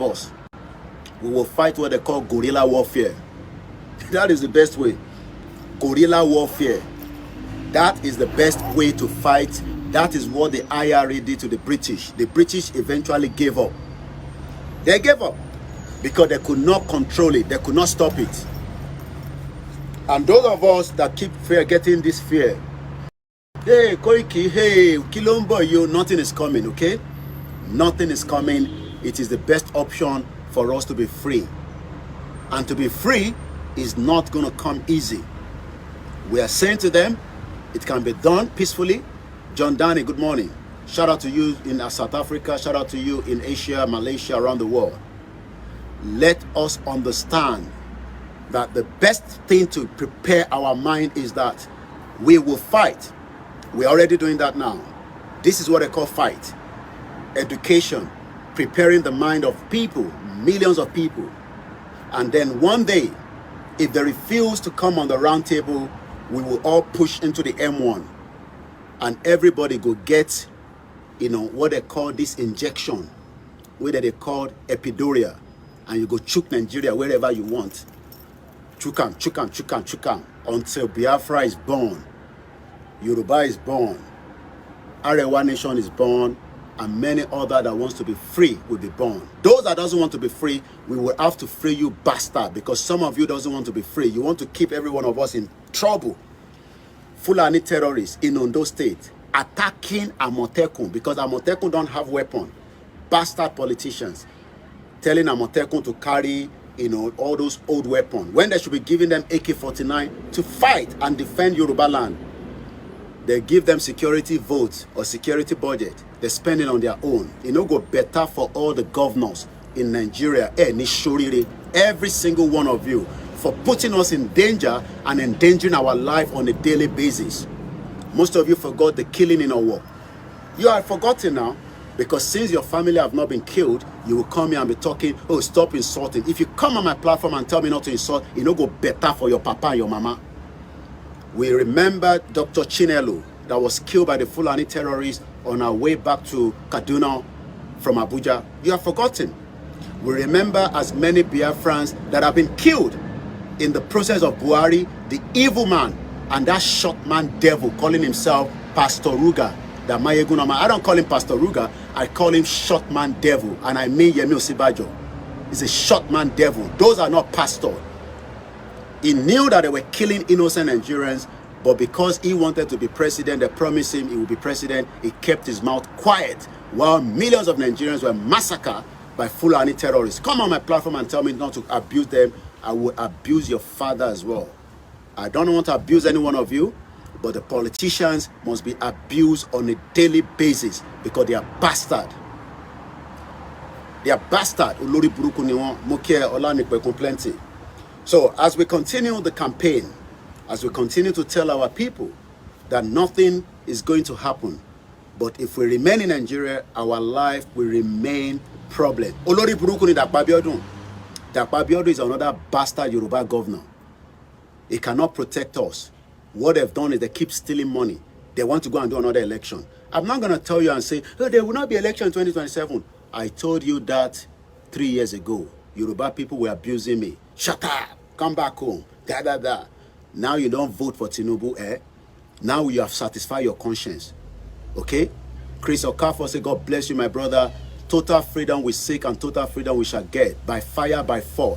of us. We will fight what they call guerrilla warfare. That is the best way. Guerrilla warfare. That is the best way to fight. That is what the IRA did to the British. The British eventually gave up. They gave up because they could not control it. They could not stop it. And those of us that keep getting this fear, hey, Koiki, hey, Kilombo, you, nothing is coming, okay? Nothing is coming. It is the best option for us to be free. And to be free is not going to come easy. We are saying to them, it can be done peacefully. John Danny, good morning. Shout out to you in South Africa. Shout out to you in Asia, Malaysia, around the world. Let us understand that the best thing to prepare our mind is that we will fight. We're already doing that now. This is what I call fight. Education, preparing the mind of people, millions of people. And then one day, if they refuse to come on the round table, we will all push into the M1. And everybody go get, what they call this injection, where they call epidural. And you go choke Nigeria wherever you want. Chukam, chukam, chukam, chukam. Until Biafra is born. Yòrùbá is born. Arewa nation is born. And many other that wants to be free will be born. Those that doesn't want to be free, we will have to free you bastard. Because some of you doesn't want to be free. You want to keep every one of us in trouble. Fulani terrorists in Ondo State attacking Amotekun because Amotekun don't have weapon. Bastard politicians telling Amotekun to carry, all those old weapons when they should be giving them AK-49 to fight and defend Yòrùbá land. They give them security votes or security budget. They're spending on their own. Go better for all the governors in Nigeria. Every single one of you for putting us in danger and endangering our life on a daily basis. Most of you forgot the killing in our war. You are forgotten now because since your family have not been killed, you will come here and be talking, oh, stop insulting. If you come on my platform and tell me not to insult, go better for your papa and your mama. We remember Dr. Chinelo that was killed by the Fulani terrorists on our way back to Kaduna from Abuja. You have forgotten. We remember as many Biafrans that have been killed in the process of Buhari, the evil man, and that short man devil calling himself Pastor Ruga. I don't call him Pastor Ruga, I call him short man devil, and I mean Yemi Osibajo. He's a short man devil. Those are not pastors. He knew that they were killing innocent Nigerians, but because he wanted to be president, they promised him he would be president, he kept his mouth quiet, while millions of Nigerians were massacred by Fulani terrorists. Come on my platform and tell me not to abuse them. I will abuse your father as well. I don't want to abuse any one of you, but the politicians must be abused on a daily basis because they are bastard. They are bastard. So as we continue the campaign, as we continue to tell our people that nothing is going to happen, but if we remain in Nigeria, our life will remain problem. Olori Burúkú ni Dàpọ̀ Abíọ́dún. Dàpọ̀ Abíọ́dún is another bastard Yòrùbá governor. He cannot protect us. What they've done is they keep stealing money. They want to go and do another election. I'm not going to tell you and say, oh, there will not be election in 2027. I told you that 3 years ago. Yòrùbá people were abusing me. Shut up. Come back home. Da, da, da. Now you don't vote for Tinubu, eh? Now you have satisfied your conscience. Okay? Chris Okafor say, God bless you, my brother. Total freedom we seek and total freedom we shall get. By fire, by force.